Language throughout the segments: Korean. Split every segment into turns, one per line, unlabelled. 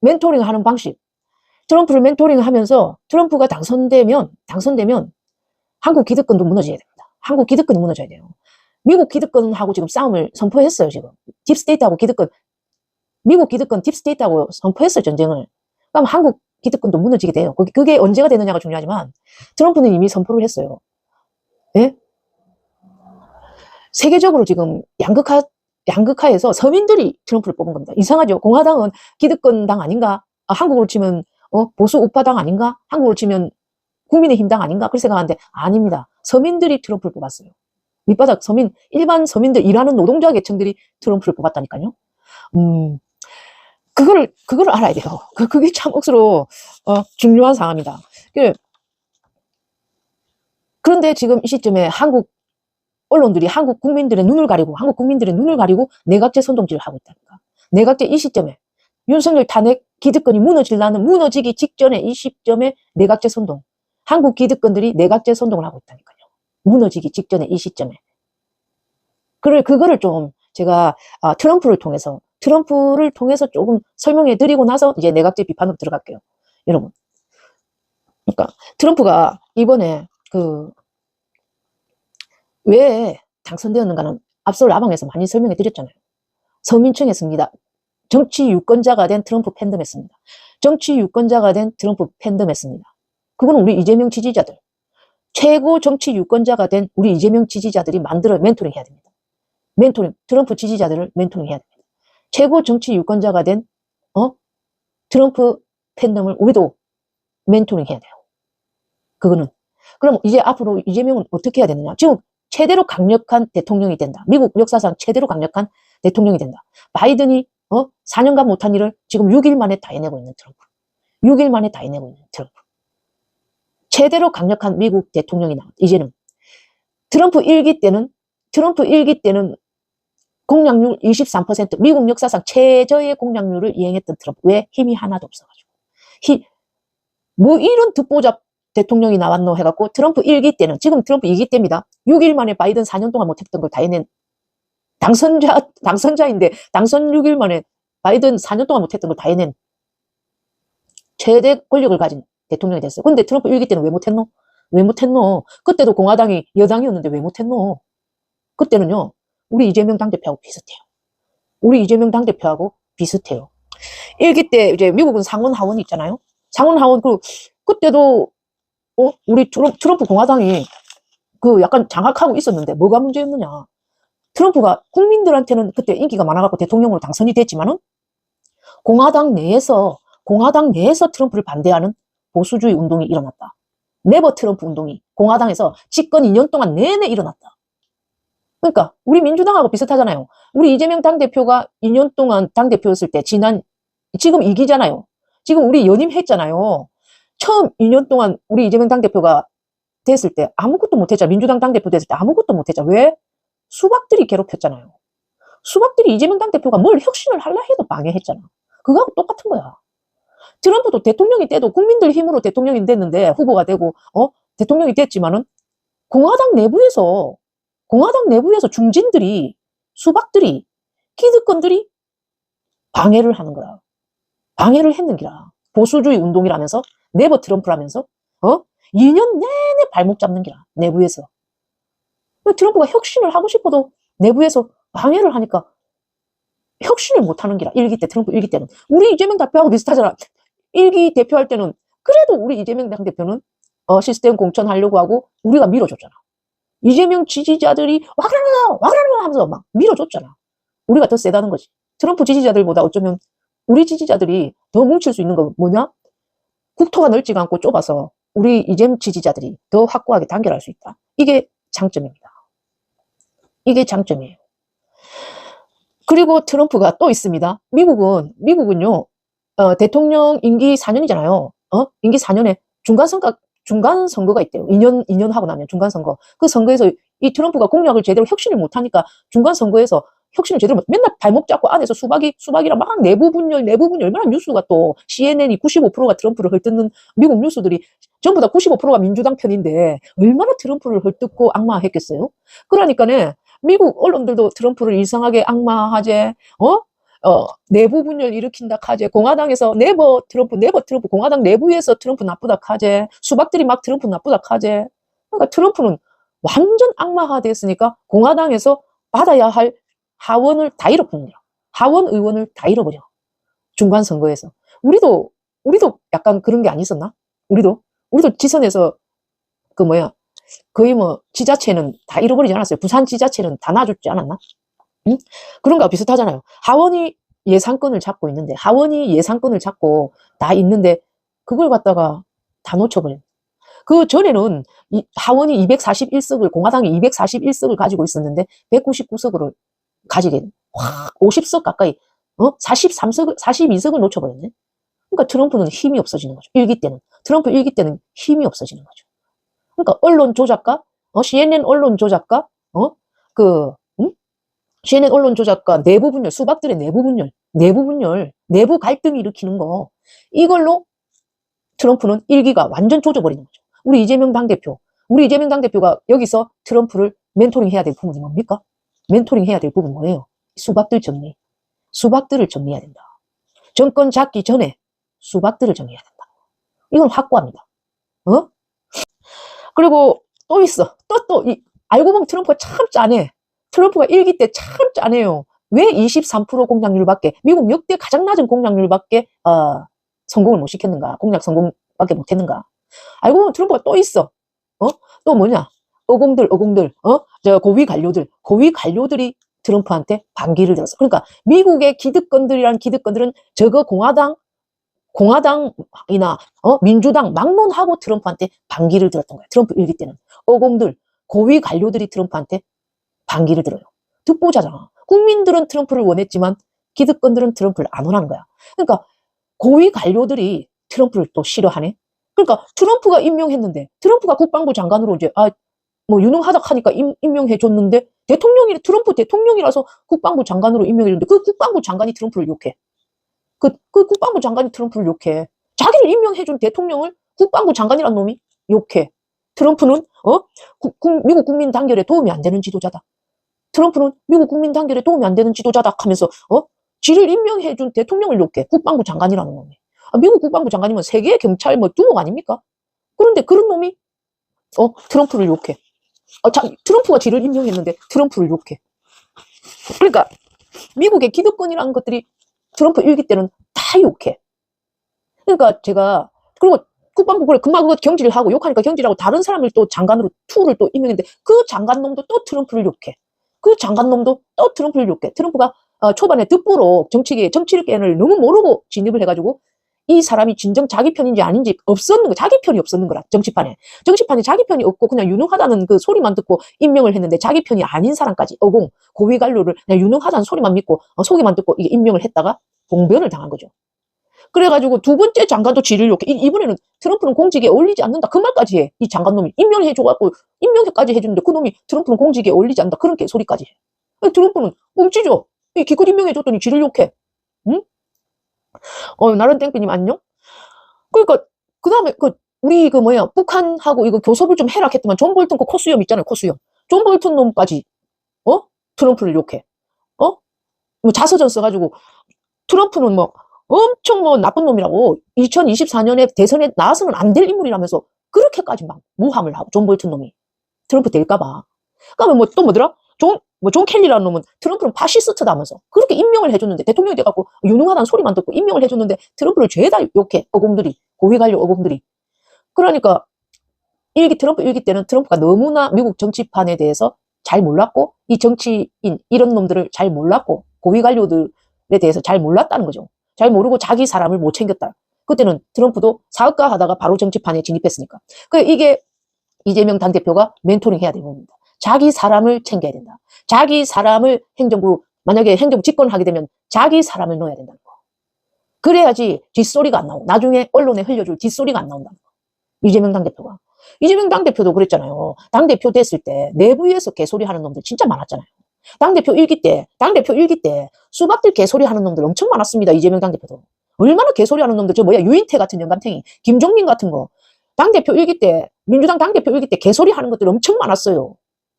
멘토링 하는 방식. 트럼프를 멘토링 하면서 트럼프가 당선되면 한국 기득권도 무너져야 됩니다. 한국 기득권이 무너져야 돼요. 미국 기득권하고 지금 싸움을 선포했어요, 지금. 딥스테이트하고 기득권, 미국 기득권 딥스테이트하고 선포했어요, 전쟁을. 그럼 한국 기득권도 무너지게 돼요. 그게 언제가 되느냐가 중요하지만 트럼프는 이미 선포를 했어요. 예? 세계적으로 지금 양극화에서 서민들이 트럼프를 뽑은 겁니다. 이상하죠? 공화당은 기득권당 아닌가? 한국으로 치면 보수 우파당 아닌가? 한국으로 치면 국민의힘당 아닌가? 그렇게 생각하는데 아닙니다. 서민들이 트럼프를 뽑았어요. 밑바닥 서민, 일반 서민들, 일하는 노동자 계층들이 트럼프를 뽑았다니까요. 그거를 알아야 돼요. 그게 참 억수로 중요한 상황입니다. 그런데 지금 이 시점에 한국 언론들이 한국 국민들의 눈을 가리고 내각제 선동질을 하고 있다니까. 내각제 이 시점에 윤석열 탄핵 기득권이 무너지기 직전에 이 시점에 내각제 선동. 한국 기득권들이 내각제 선동을 하고 있다니까요. 무너지기 직전에 이 시점에. 그거를 좀 제가 트럼프를 통해서 조금 설명해 드리고 나서 이제 내각제 비판으로 들어갈게요. 여러분. 그러니까 트럼프가 이번에 왜 당선되었는가는 앞서 라방에서 많이 설명해 드렸잖아요. 서민층했습니다. 정치 유권자가 된 트럼프 팬덤했습니다. 정치 유권자가 된 트럼프 팬덤했습니다. 그거는 우리 이재명 지지자들, 최고 정치 유권자가 된 우리 이재명 지지자들이 만들어 멘토링 해야 됩니다. 트럼프 지지자들을 멘토링 해야 됩니다. 최고 정치 유권자가 된 트럼프 팬덤을 우리도 멘토링 해야 돼요. 그거는. 그럼 이제 앞으로 이재명은 어떻게 해야 되느냐? 지금 최대로 강력한 대통령이 된다. 미국 역사상 최대로 강력한 대통령이 된다. 바이든이 4년간 못한 일을 지금 6일 만에 다 해내고 있는 트럼프. 6일 만에 다 해내고 있는 트럼프. 최대로 강력한 미국 대통령이 나왔다. 이제는 트럼프 1기 때는 공약률 23%, 미국 역사상 최저의 공약률을 이행했던 트럼프. 왜? 힘이 하나도 없어가지고. 뭐 이런 듣보잡 대통령이 나왔노 해갖고 트럼프 1기 때는, 지금 트럼프 2기 때입니다. 6일 만에 바이든 4년 동안 못했던 걸 다 해낸 당선자인데 당선 6일 만에 바이든 4년 동안 못했던 걸 다 해낸 최대 권력을 가진 대통령이 됐어요. 근데 트럼프 1기 때는 왜 못했노? 그때도 공화당이 여당이었는데 왜 못했노? 그때는요, 우리 이재명 당대표하고 비슷해요. 1기 때 이제 미국은 상원 하원이 있잖아요. 상원 하원, 그때도 우리 트럼프 공화당이 약간 장악하고 있었는데 뭐가 문제였느냐? 트럼프가 국민들한테는 그때 인기가 많아갖고 대통령으로 당선이 됐지만은 공화당 내에서 트럼프를 반대하는 보수주의 운동이 일어났다. 네버 트럼프 운동이 공화당에서 집권 2년 동안 내내 일어났다. 그러니까 우리 민주당하고 비슷하잖아요. 우리 이재명 당대표가 2년 동안 당대표였을 때 지금 2기잖아요. 지금 우리 연임했잖아요. 처음 2년 동안 우리 이재명 당대표가 됐을 때 아무것도 못했잖아. 민주당 당대표 됐을 때 아무것도 못했잖아. 왜? 수박들이 괴롭혔잖아요. 수박들이 이재명 당대표가 뭘 혁신을 하려 해도 방해했잖아. 그거하고 똑같은 거야. 트럼프도 대통령이 돼도 국민들 힘으로 대통령이 됐는데, 후보가 되고 대통령이 됐지만은 공화당 내부에서 중진들이, 수박들이, 기득권들이 방해를 하는 거야. 방해를 했는 기라. 보수주의 운동이라면서, 네버 트럼프라면서 2년 내내 발목 잡는 기라. 내부에서. 트럼프가 혁신을 하고 싶어도 내부에서 방해를 하니까 혁신을 못하는 기라. 트럼프 1기 때는. 우리 이재명 대표하고 비슷하잖아. 1기 대표할 때는 그래도 우리 이재명 당대표는 시스템 공천하려고 하고 우리가 밀어줬잖아. 이재명 지지자들이 와그라노 하면서 막 밀어줬잖아. 우리가 더 세다는 거지. 트럼프 지지자들보다 어쩌면 우리 지지자들이 더 뭉칠 수 있는 건 뭐냐? 국토가 넓지가 않고 좁아서 우리 이재명 지지자들이 더 확고하게 단결할 수 있다. 이게 장점입니다. 이게 장점이에요. 그리고 트럼프가 또 있습니다. 미국은요, 대통령 임기 4년이잖아요. 임기 4년에 중간 선거가 있대요. 2년 하고 나면 중간 선거. 그 선거에서 이 트럼프가 공약을 제대로 혁신을 못하니까 중간 선거에서 혁신을 제대로 맨날 발목 잡고 안에서 수박이랑 막 내부 분열 얼마나 뉴스가 또 CNN이 95%가 트럼프를 헐뜯는 미국 뉴스들이 전부 다 95%가 민주당 편인데 얼마나 트럼프를 헐뜯고 악마했겠어요? 그러니까는 미국 언론들도 트럼프를 이상하게 악마하제, 내부 분열 일으킨다 카제. 공화당에서 트럼프, 공화당 내부에서 트럼프 나쁘다 카제. 수박들이 막 트럼프 나쁘다 카제. 그러니까 트럼프는 완전 악마화 됐으니까 공화당에서 받아야 할 하원을 다 잃어버린 거야. 하원 의원을 다 잃어버려. 중간 선거에서. 우리도 약간 그런 게 아니었나? 우리도 지선에서 거의 뭐 지자체는 다 잃어버리지 않았어요. 부산 지자체는 다 놔줬지 않았나? 응? 그런 거 비슷하잖아요. 하원이 예산권을 잡고 있는데, 다 있는데, 그걸 갖다가 다 놓쳐버려요. 그 전에는 하원이 241석을, 공화당이 241석을 가지고 있었는데, 199석을 가지게, 50석 가까이, 42석을 놓쳐버렸네. 그러니까 트럼프는 힘이 없어지는 거죠. 트럼프 일기 때는 힘이 없어지는 거죠. 그러니까 언론 조작가, CNN 언론 조작가, CNN 언론 조작가, 내부 분열, 수박들의 내부 갈등이 일으키는 거, 이걸로 트럼프는 일기가 완전 조져버리는 거죠. 우리 이재명 당대표가 여기서 트럼프를 멘토링 해야 될 부분이 뭡니까? 멘토링 해야 될 부분 뭐예요? 수박들을 정리해야 된다. 정권 잡기 전에 수박들을 정리해야 된다. 이건 확고합니다. 그리고 또 있어. 알고 보면 트럼프가 참 짜네. 트럼프가 일기 때 참 짜네요. 왜 23% 공약률밖에, 미국 역대 가장 낮은 공약률밖에, 성공을 못 시켰는가? 공약 성공밖에 못 했는가? 알고 보면 트럼프가 또 있어. 또 뭐냐? 어공들, 고위 관료들이 트럼프한테 반기를 들었어. 그러니까 미국의 기득권들은 저거 공화당이나 민주당 막론하고 트럼프한테 반기를 들었던 거야. 트럼프 일기 때는 어공들, 고위 관료들이 트럼프한테 반기를 들어요. 듣보자잖아. 국민들은 트럼프를 원했지만 기득권들은 트럼프를 안 원하는 거야. 그러니까 고위 관료들이 트럼프를 또 싫어하네. 그러니까 트럼프가 임명했는데, 트럼프가 국방부 장관으로 이제 유능하다 하니까 임명해 줬는데, 트럼프 대통령이라서 국방부 장관으로 임명했는데, 그 국방부 장관이 트럼프를 욕해. 그 국방부 장관이 트럼프를 욕해. 자기를 임명해준 대통령을 국방부 장관이란 놈이 욕해. 트럼프는 미국 국민 단결에 도움이 안 되는 지도자다. 트럼프는 미국 국민 단결에 도움이 안 되는 지도자다 하면서 지를 임명해준 대통령을 욕해. 국방부 장관이라는 놈이. 미국 국방부 장관이면 세계 경찰 두목 아닙니까? 그런데 그런 놈이 트럼프를 욕해. 트럼프가 지를 임명했는데 트럼프를 욕해. 그러니까 미국의 기득권이라는 것들이 트럼프 일기 때는 다 욕해. 그러니까 그리고 국방부 금방 경질을 하고, 욕하니까 경질하고 다른 사람을 또 장관으로 투를 또 임명했는데, 그 장관놈도 또 트럼프를 욕해. 트럼프가 초반에 듣보로 정치를 너무 모르고 진입을 해가지고, 이 사람이 진정 자기 편인지 아닌지 자기 편이 없었는 거라. 정치판에 자기 편이 없고 그냥 유능하다는 그 소리만 듣고 임명을 했는데, 자기 편이 아닌 사람까지 고위 관료를 그냥 유능하다는 소리만 믿고 소리만 듣고 이게 임명을 했다가 봉변을 당한 거죠. 그래가지고 두 번째 장관도 지를 욕해. 이번에는 트럼프는 공직에 어울리지 않는다. 그 말까지 해. 이 장관놈이 임명까지 해주는데, 그 놈이 트럼프는 공직에 어울리지 않는다. 그런 소리까지 해. 트럼프는 뭉치죠. 기껏 임명해줬더니 지를 욕해. 응? 나른 땡피님 안녕? 그러니까 그 다음에 우리 북한하고 이거 교섭을 좀 해라 했더만, 존 볼튼 코수염 있잖아요. 코수염. 존 볼튼 놈까지 트럼프를 욕해. 자서전 써가지고 트럼프는 엄청 나쁜 놈이라고, 2024년에 대선에 나와서는 안 될 인물이라면서 그렇게까지 막 모함을 하고, 존 볼튼 놈이 트럼프 될까봐. 그러면 또 뭐더라? 존 켈리라는 놈은 트럼프는 파시스트다면서 그렇게 임명을 해줬는데, 대통령이 돼갖고 유능하다는 소리만 듣고 임명을 해줬는데 트럼프를 죄다 욕해. 고위 관료 어공들이. 그러니까 트럼프 일기 때는 트럼프가 너무나 미국 정치판에 대해서 잘 몰랐고, 이 정치인 이런 놈들을 잘 몰랐고, 고위 관료들에 대해서 잘 몰랐다는 거죠. 잘 모르고 자기 사람을 못 챙겼다. 그때는 트럼프도 사업가 하다가 바로 정치판에 진입했으니까. 이게 이재명 당대표가 멘토링 해야 되는 겁니다. 자기 사람을 챙겨야 된다. 자기 사람을 만약에 행정부 집권하게 되면 자기 사람을 넣어야 된다는 거. 그래야지 뒷소리가 안 나오고, 나중에 언론에 흘려줄 뒷소리가 안 나온다는 거. 이재명 당대표도 그랬잖아요. 당대표 됐을 때 내부에서 개소리 하는 놈들 진짜 많았잖아요. 당대표 일기 때 수박들 개소리 하는 놈들 엄청 많았습니다. 이재명 당대표도. 얼마나 개소리 하는 놈들, 유인태 같은 영감탱이, 김종민 같은 거. 민주당 당대표 일기 때 개소리 하는 것들 엄청 많았어요.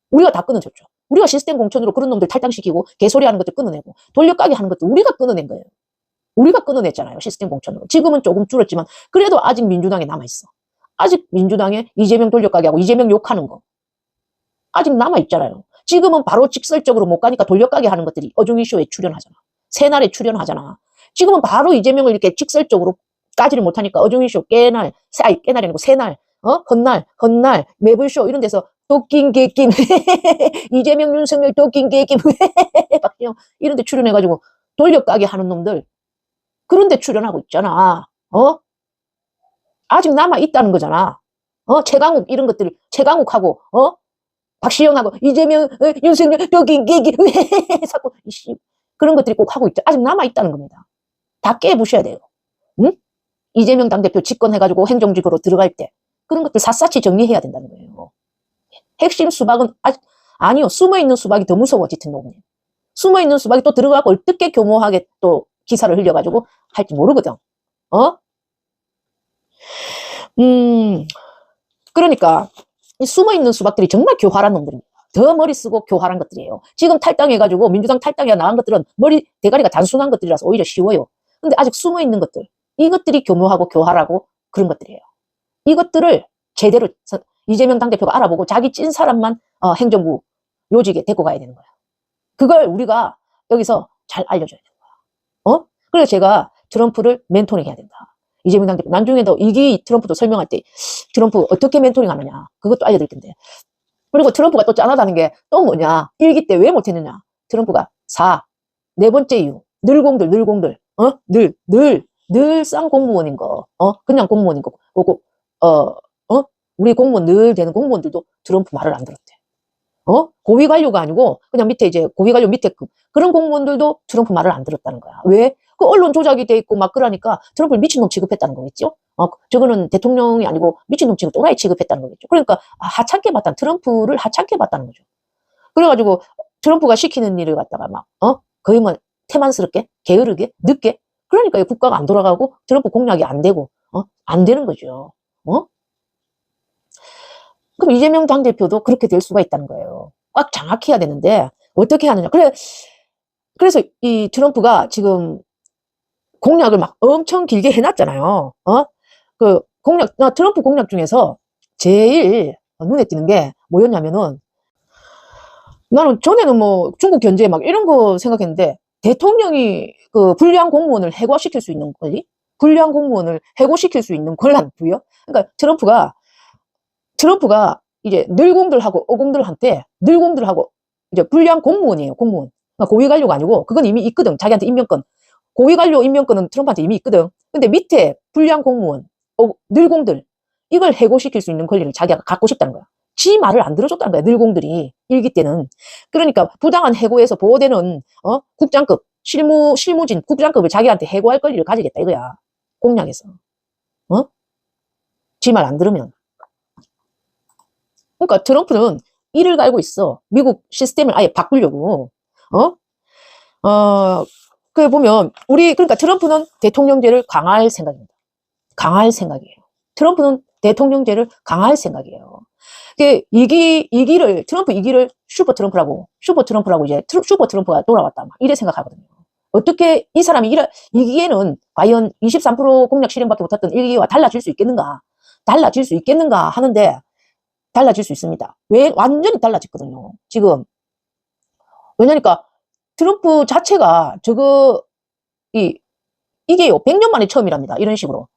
우리가 다 끊어줬죠. 우리가 시스템 공천으로 그런 놈들 탈당시키고 개소리 하는 것들 끊어내고 돌려까기 하는 것도 우리가 끊어낸 거예요. 우리가 끊어냈잖아요. 시스템 공천으로. 지금은 조금 줄었지만 그래도 아직 민주당에 남아있어. 아직 민주당에 이재명 돌려까기 하고 이재명 욕하는 거 아직 남아있잖아요. 지금은 바로 직설적으로 못 가니까 돌려까기 하는 것들이 어중이쇼에 출연하잖아. 새날에 출연하잖아. 지금은 바로 이재명을 이렇게 직설적으로 까지를 못하니까 어중이쇼 깨날이 아니고 새날, 헛날, 매불쇼 이런 데서 도낀 개낀 이재명 윤석열 도낀 개낀 박지영 이런 데 출연해가지고 돌려까기 하는 놈들 그런 데 출연하고 있잖아. 아직 남아있다는 거잖아. 최강욱 이런 것들 최강욱하고 박시영하고 이재명 윤석열 도낀 개낀 자꾸 그런 것들이 꼭 하고 있죠. 아직 남아있다는 겁니다. 다 깨부셔야 돼요. 응? 이재명 당대표 집권해가지고 행정직으로 들어갈 때 그런 것들 샅샅이 정리해야 된다는 거예요. 핵심 수박은 아니요. 숨어있는 수박이 더 무서워. 짙은 놈님. 숨어있는 수박이 또 들어가고 어떻게 교모하게 또 기사를 흘려가지고 할지 모르거든. 그러니까 이 숨어있는 수박들이 정말 교활한 놈들입니다. 더 머리 쓰고 교활한 것들이에요. 지금 탈당해가지고 민주당 탈당해 나간 것들은 머리 대가리가 단순한 것들이라서 오히려 쉬워요. 근데 아직 숨어있는 것들 이것들이 교묘하고 교활하고 그런 것들이에요. 이것들을 제대로 이재명 당대표가 알아보고 자기 찐 사람만 행정부 요직에 데리고 가야 되는 거야. 그걸 우리가 여기서 잘 알려줘야 되는 거야. 그래서 제가 트럼프를 멘토링 해야 된다. 이재명 당대표 나중에도 트럼프도 설명할 때 트럼프 어떻게 멘토링 하느냐 그것도 알려드릴 텐데. 그리고 트럼프가 또 짠하다는 게 또 뭐냐. 1기 때 왜 못했느냐. 트럼프가 4. 4번째 이유. 늘공들 늘 싼 공무원인 거. 그냥 공무원인 거. 그리고 우리 공무원 늘 되는 공무원들도 트럼프 말을 안 들었대. 고위 관료가 아니고 그냥 밑에 이제 고위 관료 밑에 그런 공무원들도 트럼프 말을 안 들었다는 거야. 왜? 그 언론 조작이 돼 있고 막 그러니까 트럼프를 미친놈 취급했다는 거겠죠? 저거는 대통령이 아니고 미친놈 취급, 또라이 취급했다는 거겠죠? 그러니까 하찮게 봤다는, 트럼프를 하찮게 봤다는 거죠. 그래가지고 트럼프가 시키는 일을 갖다가 막 거의 뭐 태만스럽게, 게으르게, 늦게 그러니까 국가가 안 돌아가고 트럼프 공약이 안 되고 안 되는 거죠. 그럼 이재명 당대표도 그렇게 될 수가 있다는 거예요. 꽉 장악해야 되는데 어떻게 하느냐. 그래서 이 트럼프가 지금 공약을 막 엄청 길게 해놨잖아요. 트럼프 공약 중에서 제일 눈에 띄는 게 뭐였냐면은 나는 전에는 뭐 중국 견제 막 이런 거 생각했는데 대통령이 그 불량 공무원을 해고시킬 수 있는 권리? 불량 공무원을 해고시킬 수 있는 권한 부여? 그러니까 트럼프가 이제 늘공들하고 어공들한테 늘공들하고 이제 불량 공무원이에요. 공무원. 그러니까 고위 관료가 아니고 그건 이미 있거든. 자기한테 임명권. 고위 관료 임명권은 트럼프한테 이미 있거든. 근데 밑에 불량 공무원, 늘공들 이걸 해고시킬 수 있는 권리를 자기가 갖고 싶다는 거야. 지 말을 안 들어줬다는 거야. 늘공들이 일기 때는. 그러니까 부당한 해고에서 보호되는 국장급 실무진 국장급을 자기한테 해고할 권리를 가지겠다 이거야. 공약에서. 지 말 안 들으면. 그러니까 트럼프는 이를 갈고 있어. 미국 시스템을 아예 바꾸려고. 그 보면 그러니까 트럼프는 대통령제를 강화할 생각입니다. 강화할 생각이에요. 트럼프는 대통령제를 강화할 생각이에요. 트럼프 2기를 슈퍼 트럼프라고 이제 슈퍼 트럼프가 돌아왔다. 막 이래 생각하거든요. 어떻게 이 사람이 2기에는 과연 23% 공약 실행밖에 못했던 1기와 달라질 수 있겠는가? 달라질 수 있겠는가 하는데 달라질 수 있습니다. 왜? 완전히 달라졌거든요. 지금. 왜냐니까 트럼프 자체가 이게요, 100년 만에 처음이랍니다. 이런 식으로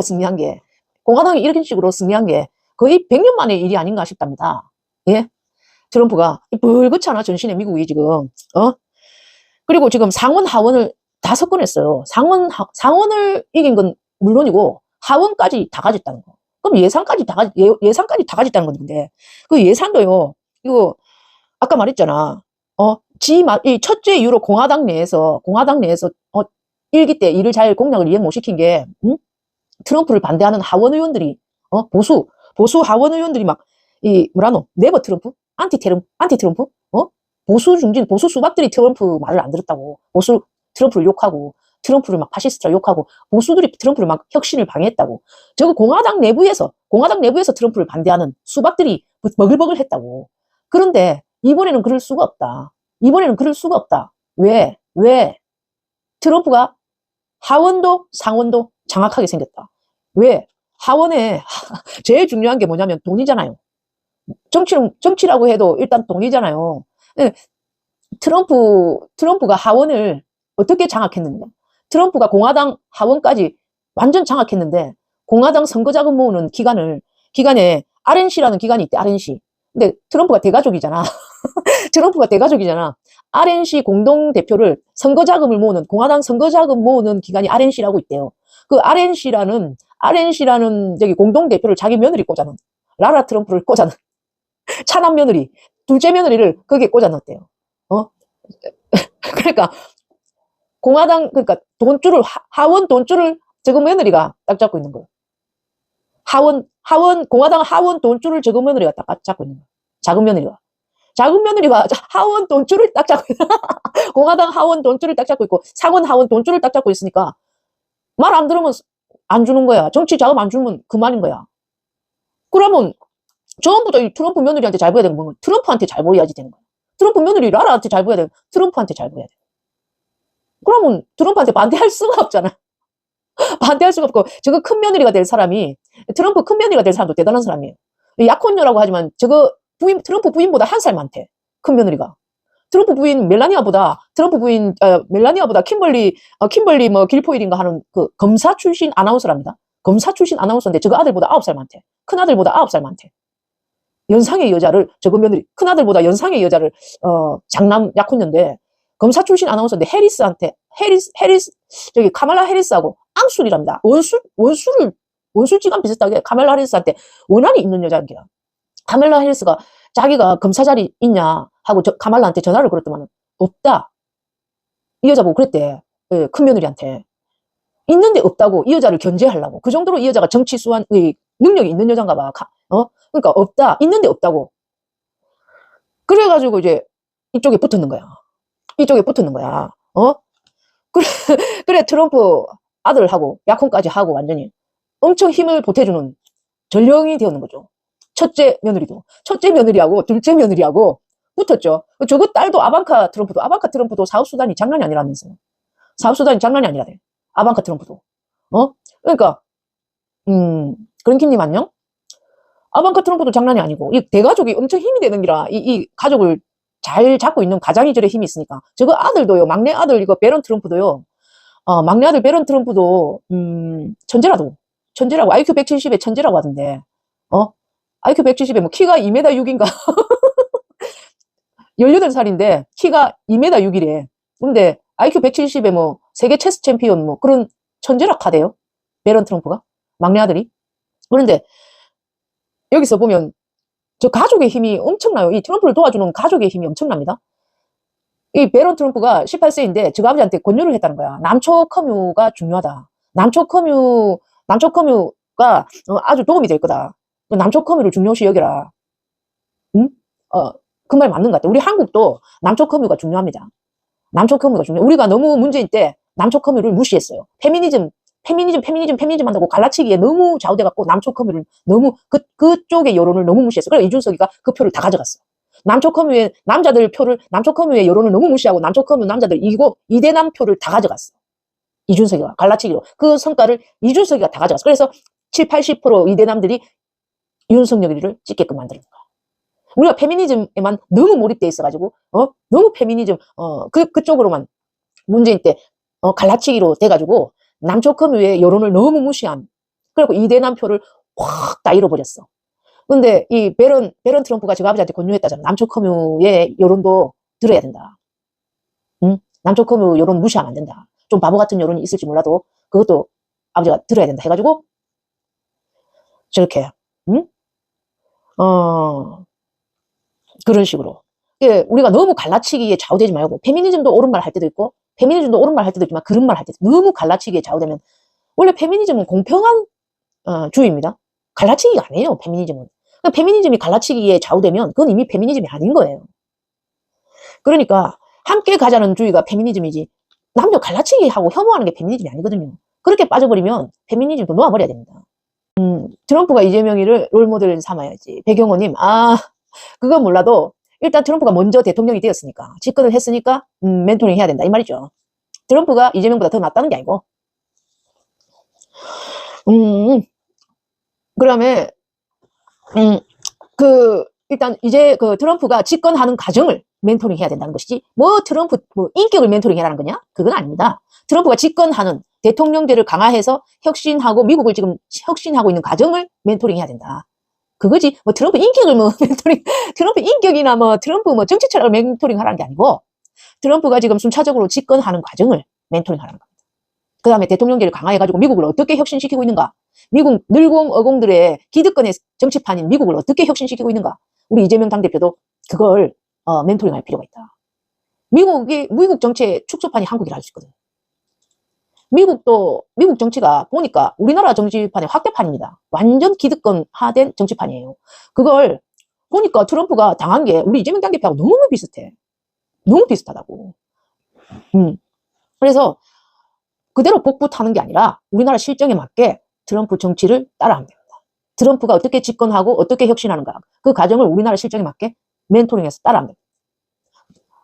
승리한 게. 공화당이 이런 식으로 승리한 게 거의 100년 만의 일이 아닌가 싶답니다. 예? 트럼프가 불그차나 전신에 미국이 지금, 그리고 지금 상원, 하원을 다 석권했어요. 상원을 이긴 건 물론이고, 하원까지 다 가졌다는 거. 그럼 예산까지 다 가졌다는 건데, 그 예산도요, 이거, 아까 말했잖아. 이 첫째 이유로 공화당 내에서 1기 때 일을 잘 공약을 이행 못 시킨 게, 트럼프를 반대하는 하원 의원들이, 보수 하원 의원들이 막, 네버 트럼프? 안티 트럼프? 보수 중진, 보수 수박들이 트럼프 말을 안 들었다고. 트럼프를 욕하고, 트럼프를 막 파시스트라 욕하고, 보수들이 트럼프를 막 혁신을 방해했다고. 저거 공화당 내부에서 트럼프를 반대하는 수박들이 버글버글 했다고. 그런데 이번에는 그럴 수가 없다. 이번에는 그럴 수가 없다. 왜? 왜? 트럼프가 하원도 상원도 장악하게 생겼다. 왜? 하원에 제일 중요한 게 뭐냐면 돈이잖아요. 정치라고 해도 일단 돈이잖아요. 트럼프가 하원을 어떻게 장악했는가? 트럼프가 공화당 하원까지 완전 장악했는데, 공화당 선거자금 모으는 기간에 RNC라는 기간이 있대, RNC. 근데 트럼프가 대가족이잖아. 트럼프가 대가족이잖아. RNC 공동대표를 선거자금을 모으는, 공화당 선거자금 모으는 기관이 RNC라고 있대요. 그 RNC라는 저기 공동대표를 자기 며느리 꽂아놓은, 라라 트럼프를 꽂아놓은, 차남 며느리, 둘째 며느리를 거기에 꽂아놓았대요. 그러니까, 그러니까 하원 돈줄을 저거 며느리가 딱 잡고 있는 거예요. 공화당 하원 돈줄을 저거 며느리가 딱 잡고 있는 거예요. 작은 며느리가 하원 돈줄을 딱 잡고 공화당 하원 돈줄을 딱 잡고 있고 상원 하원 돈줄을 딱 잡고 있으니까 말 안 들으면 안 주는 거야. 정치 자금 안 주면 그만인 거야. 그러면 전부 다 이 트럼프 며느리한테 잘 보여야 되는 건 트럼프한테 잘 보여야지 되는 거야. 트럼프 며느리 라라한테 잘 보여야 되는 트럼프한테 잘 보여야 돼. 그러면 트럼프한테 반대할 수가 없잖아. 반대할 수가 없고 저거 큰 며느리가 될 사람이 트럼프 큰 며느리가 될 사람도 대단한 사람이에요. 약혼녀라고 하지만 저거 트럼프 부인보다 한 살 많대. 큰 며느리가. 트럼프 부인 멜라니아보다 킴벌리 뭐 길포일인가 하는 그 검사 출신 아나운서랍니다. 검사 출신 아나운서인데 저거 아들보다 9살 많대. 큰 아들보다 9살 많대. 연상의 여자를 저거 며느리 큰 아들보다 연상의 여자를 장남 약혼녀인데 검사 출신 아나운서인데 해리스 저기 카말라 해리스하고 앙술이랍니다. 원술지간 비슷하게 카말라 해리스한테 원한이 있는 여자인 게야. 카말라 해리스가 자기가 검사 자리 있냐 하고 카말라한테 전화를 걸었더만 없다. 이 여자 보고 그랬대. 예, 큰 며느리한테. 있는데 없다고 이 여자를 견제하려고. 그 정도로 이 여자가 정치 수완의 능력이 있는 여잔가 봐. 그러니까 없다. 있는데 없다고. 그래가지고 이제 이쪽에 붙었는 거야. 그래 트럼프 아들하고 약혼까지 하고 완전히 엄청 힘을 보태주는 전령이 되었는 거죠. 첫째 며느리하고 둘째 며느리하고 붙었죠. 저거 딸도 아방카 트럼프도 사우스수단이 장난이 아니라면서요. 사우스수단이 장난이 아니라대. 아방카 트럼프도. 그러니까 그런 김님 안녕? 아방카 트럼프도 장난이 아니고 이 대가족이 엄청 힘이 되는 기라 이 가족을 잘 잡고 있는 가장이 저래 힘이 있으니까 저거 아들도요. 막내 아들 이거 베런 트럼프도요. 막내 아들 베런 트럼프도 천재라고 IQ 170에 천재라고 하던데. IQ 170에 뭐 키가 2m 6인가 18살인데 키가 2m 6이래. 근데 IQ 170에 뭐 세계 체스 챔피언 뭐 그런 천재라 하대요. 베런 트럼프가 막내 아들이. 그런데 여기서 보면 저 가족의 힘이 엄청나요. 이 트럼프를 도와주는 가족의 힘이 엄청납니다. 이 베런 트럼프가 18세인데 저 아버지한테 권유를 했다는 거야. 남초 커뮤가 중요하다. 남초 커뮤가 아주 도움이 될 거다. 남초 커뮤를 중요시 여겨라. 응? 그 말 맞는 것 같아. 우리 한국도 남초 커뮤가 중요합니다. 남초 커뮤가 중요해. 우리가 너무 문재인 때 남초 커뮤를 무시했어요. 페미니즘 한다고 갈라치기에 너무 좌우돼갖고 남초 커뮤를 너무 그쪽의 여론을 너무 무시했어. 그래서 이준석이가 그 표를 다 가져갔어. 남초 커뮤의 여론을 너무 무시하고 남초 커뮤 남자들 이대남 표를 다 가져갔어. 이준석이가 갈라치기로 그 성과를 이준석이가 다 가져갔어. 그래서 70~80% 이대남들이 윤석열이를 찍게끔 만드는 거야. 우리가 페미니즘에만 너무 몰입돼 있어가지고 너무 페미니즘 그쪽으로만 문재인 때 갈라치기로 돼가지고 남초 커뮤의 여론을 너무 무시함. 그리고 이대남 표를 확 다 잃어버렸어. 근데 이 베런 트럼프가 저 아버지한테 권유했다잖아. 남초 커뮤의 여론도 들어야 된다. 응? 남초 커뮤 여론 무시하면 안 된다. 좀 바보 같은 여론이 있을지 몰라도 그것도 아버지가 들어야 된다 해가지고 저렇게 응? 그런 식으로. 우리가 너무 갈라치기에 좌우되지 말고 페미니즘도 옳은 말 할 때도 있고 페미니즘도 옳은 말 할 때도 있지만 그런 말 할 때도 너무 갈라치기에 좌우되면 원래 페미니즘은 공평한 주의입니다. 갈라치기가 아니에요. 페미니즘이 갈라치기에 좌우되면 그건 이미 페미니즘이 아닌 거예요. 그러니까 함께 가자는 주의가 페미니즘이지 남녀 갈라치기하고 혐오하는 게 페미니즘이 아니거든요. 그렇게 빠져버리면 페미니즘도 놓아버려야 됩니다. 트럼프가 이재명이를 롤모델 삼아야지. 배경호님 그건 몰라도 일단 트럼프가 먼저 대통령이 되었으니까, 집권을 했으니까, 멘토링 해야 된다. 이 말이죠. 트럼프가 이재명보다 더 낫다는 게 아니고. 그 다음에, 일단 이제 트럼프가 집권하는 과정을 멘토링 해야 된다는 것이지, 트럼프, 인격을 멘토링 해라는 거냐? 그건 아닙니다. 트럼프가 집권하는 대통령제를 강화해서 혁신하고, 미국을 지금 혁신하고 있는 과정을 멘토링 해야 된다. 그거지, 트럼프 인격을 멘토링, 트럼프 인격이나 트럼프 정치 철학을 멘토링 하라는 게 아니고, 트럼프가 지금 순차적으로 집권하는 과정을 멘토링 하라는 겁니다. 그 다음에 대통령제를 강화해가지고 미국을 어떻게 혁신시키고 있는가? 미국 늘공 어공들의 기득권의 정치판인 미국을 어떻게 혁신시키고 있는가? 우리 이재명 당대표도 그걸 멘토링 할 필요가 있다. 미국 정치의 축소판이 한국이라 할 수 있거든. 미국 정치가 보니까 우리나라 정치판의 확대판입니다. 완전 기득권화된 정치판이에요. 그걸 보니까 트럼프가 당한 게 우리 이재명 당대표하고 너무 비슷해. 너무 비슷하다고. 그래서 그대로 복붙하는 게 아니라 우리나라 실정에 맞게 트럼프 정치를 따라하면 됩니다. 트럼프가 어떻게 집권하고 어떻게 혁신하는가, 그 과정을 우리나라 실정에 맞게 멘토링해서 따라하면 됩니다.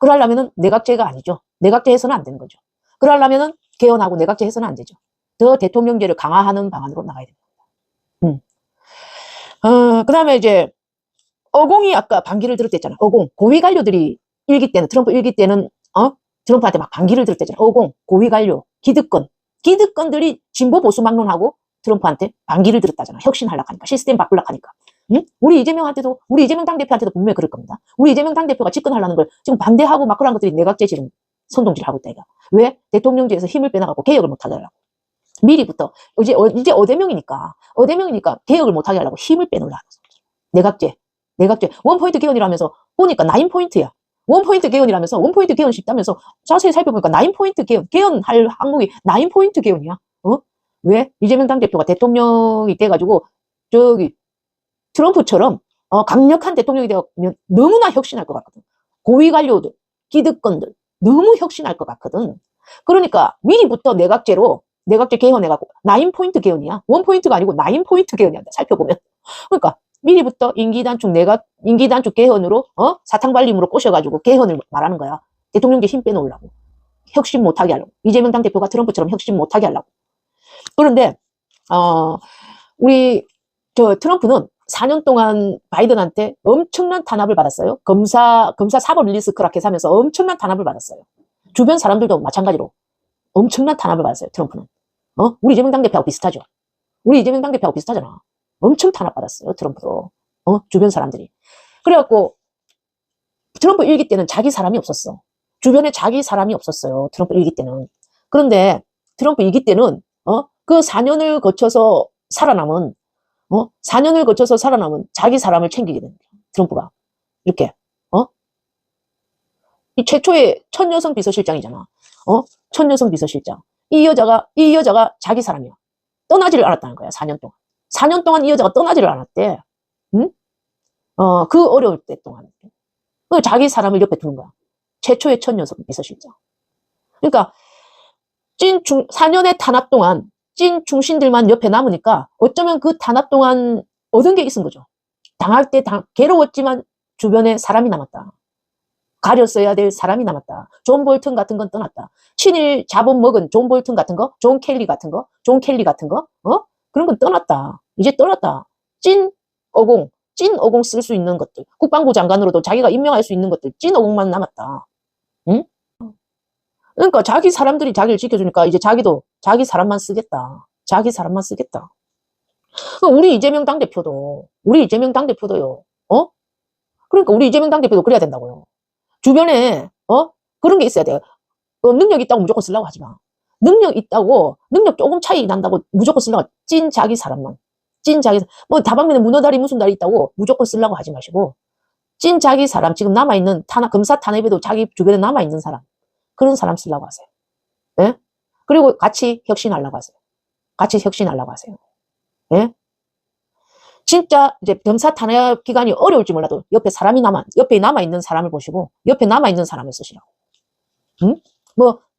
그러려면 내각제가 아니죠. 내각제해서는 안 되는 거죠. 그러려면 개헌하고 내각제 해서는 안 되죠. 더 대통령제를 강화하는 방안으로 나가야 됩니다. 그 다음에 이제 어공이 아까 반기를 들었댔잖아. 어공, 고위 관료들이 트럼프 일기 때는 트럼프한테 막 반기를 들었댔잖아. 어공, 고위 관료, 기득권들이 진보 보수 막론하고 트럼프한테 반기를 들었다잖아. 혁신하려고 하니까, 시스템 바꾸려고 하니까. 우리 이재명 당대표한테도 분명히 그럴 겁니다. 우리 이재명 당대표가 집권하려는 걸 지금 반대하고 막 그런 것들이 내각제 지금 선동질을 하고 있다, 이거. 왜? 대통령제에서 힘을 빼나가고 개혁을 못하게 하려고. 미리부터, 이제 어대명이니까 개혁을 못하게 하려고 힘을 빼놓으려고. 내각제. 원포인트 개헌이라면서 보니까 9포인트야. 원포인트 개헌이라면서, 원포인트 개헌 쉽다면서 자세히 살펴보니까 9포인트 개헌할 항목이 9포인트 개헌이야. 왜? 이재명 당대표가 대통령이 돼가지고, 트럼프처럼, 강력한 대통령이 되면 너무나 혁신할 것 같거든. 고위 관료들, 기득권들, 너무 혁신할 것 같거든. 그러니까 미리부터 내각제 개헌해갖고 9포인트 개헌이야. 원포인트가 아니고 9포인트 개헌이야. 살펴보면. 그러니까 미리부터 임기 단축 개헌으로 사탕발림으로 꼬셔가지고 개헌을 말하는 거야. 대통령제 힘 빼놓으려고. 혁신 못하게 하려고. 이재명 당대표가 트럼프처럼 혁신 못하게 하려고. 그런데 우리 트럼프는 4년 동안 바이든한테 엄청난 탄압을 받았어요. 검사 사법 리스크라 해서 엄청난 탄압을 받았어요. 주변 사람들도 마찬가지로 엄청난 탄압을 받았어요. 트럼프는. 우리 이재명 당대표하고 비슷하죠. 우리 이재명 당대표하고 비슷하잖아. 엄청 탄압받았어요. 트럼프도. 주변 사람들이. 그래갖고 트럼프 일기 때는 자기 사람이 없었어. 주변에 자기 사람이 없었어요. 트럼프 일기 때는. 그런데 트럼프 일기 때는 그 4년을 거쳐서 살아남은 4년을 거쳐서 살아남은 자기 사람을 챙기게 됩니다. 트럼프가. 이렇게. 이 최초의 첫 여성 비서실장이잖아. 첫 여성 비서실장. 이 여자가 자기 사람이야. 떠나지를 않았다는 거야. 4년 동안. 4년 동안 이 여자가 떠나지를 않았대. 응? 그 어려울 때 동안. 자기 사람을 옆에 두는 거야. 최초의 첫 여성 비서실장. 그러니까 4년의 탄압 동안 찐 중신들만 옆에 남으니까 어쩌면 그 탄압 동안 얻은 게 있은 거죠. 당할 때 괴로웠지만 주변에 사람이 남았다. 가렸어야 될 사람이 남았다. 존 볼턴 같은 건 떠났다. 친일 자본 먹은 존 볼턴 같은 거, 존 켈리 같은 거, 그런 건 떠났다. 이제 떠났다. 찐 어공 쓸 수 있는 것들, 국방부 장관으로도 자기가 임명할 수 있는 것들, 찐 어공만 남았다. 응? 그러니까 자기 사람들이 자기를 지켜주니까 이제 자기도 자기 사람만 쓰겠다. 자기 사람만 쓰겠다. 우리 이재명 당대표도요. 그러니까 우리 이재명 당대표도 그래야 된다고요. 주변에 그런 게 있어야 돼요. 능력 있다고 무조건 쓰려고 하지 마. 능력 조금 차이 난다고 무조건 쓰려고. 찐 자기 사람만. 다방면에 문어다리 무슨 다리 있다고 무조건 쓰려고 하지 마시고, 찐 자기 사람, 지금 남아있는 검사 탄압에도 자기 주변에 남아있는 사람, 그런 사람 쓰려고 하세요. 예? 그리고 같이 혁신하려고 하세요. 예? 진짜 이제 검사 탄압 기간이 어려울지 몰라도 옆에 남아있는 사람을 보시고, 옆에 남아있는 사람을 쓰시라고. 응?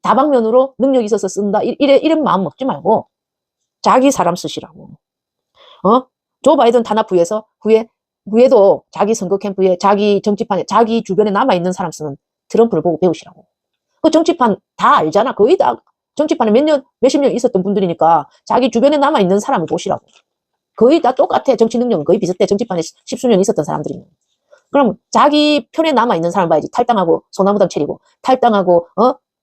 다방면으로 능력이 있어서 쓴다. 이런 마음 먹지 말고, 자기 사람 쓰시라고. 조 바이든 탄압 후에 후에도 자기 선거 캠프에, 자기 정치판에, 자기 주변에 남아있는 사람들은 트럼프를 보고 배우시라고. 그 정치판 다 알잖아. 거의 다 정치판에 몇십 년 있었던 분들이니까 자기 주변에 남아있는 사람을 보시라고. 거의 다 똑같아. 정치 능력은 거의 비슷해. 정치판에 십수년 있었던 사람들이. 그럼 자기 편에 남아있는 사람 봐야지. 탈당하고 소나무당 차리고, 탈당하고,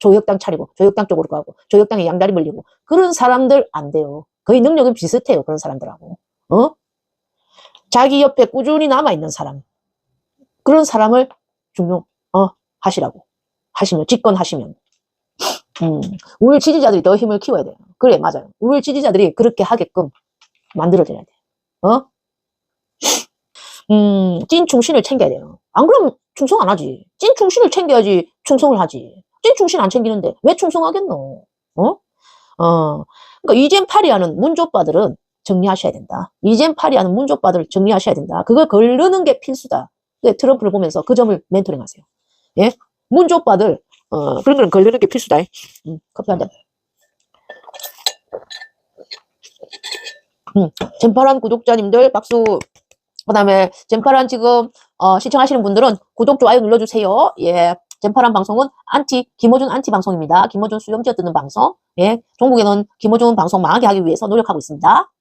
조역당 차리고, 조역당 쪽으로 가고, 조역당에 양다리 벌리고. 그런 사람들 안 돼요. 거의 능력은 비슷해요. 그런 사람들하고. 자기 옆에 꾸준히 남아있는 사람. 그런 사람을 하시라고. 하시면, 집권하시면. 우리 지지자들이 더 힘을 키워야 돼요. 그래, 맞아요. 우리 지지자들이 그렇게 하게끔 만들어줘야 돼. 찐 충신을 챙겨야 돼요. 안 그러면 충성 안 하지. 찐 충신을 챙겨야지 충성을 하지. 찐 충신 안 챙기는데 왜 충성하겠노? 그러니까 이젠 파리하는 문조빠들은 정리하셔야 된다. 이젠 파리하는 문조빠들 정리하셔야 된다. 그걸 거르는 게 필수다. 트럼프를 보면서 그 점을 멘토링 하세요. 예? 문조빠들, 그런 걸 거르는 게 필수다. 커피 한 잔. 젠파란 구독자님들 박수. 그 다음에 젠파란 지금 시청하시는 분들은 구독, 좋아요 눌러주세요. 예, 젠파란 방송은 김어준 안티 방송입니다. 김어준 수염지어 뜯는 방송. 예, 종국에는 김어준 방송 망하게 하기 위해서 노력하고 있습니다.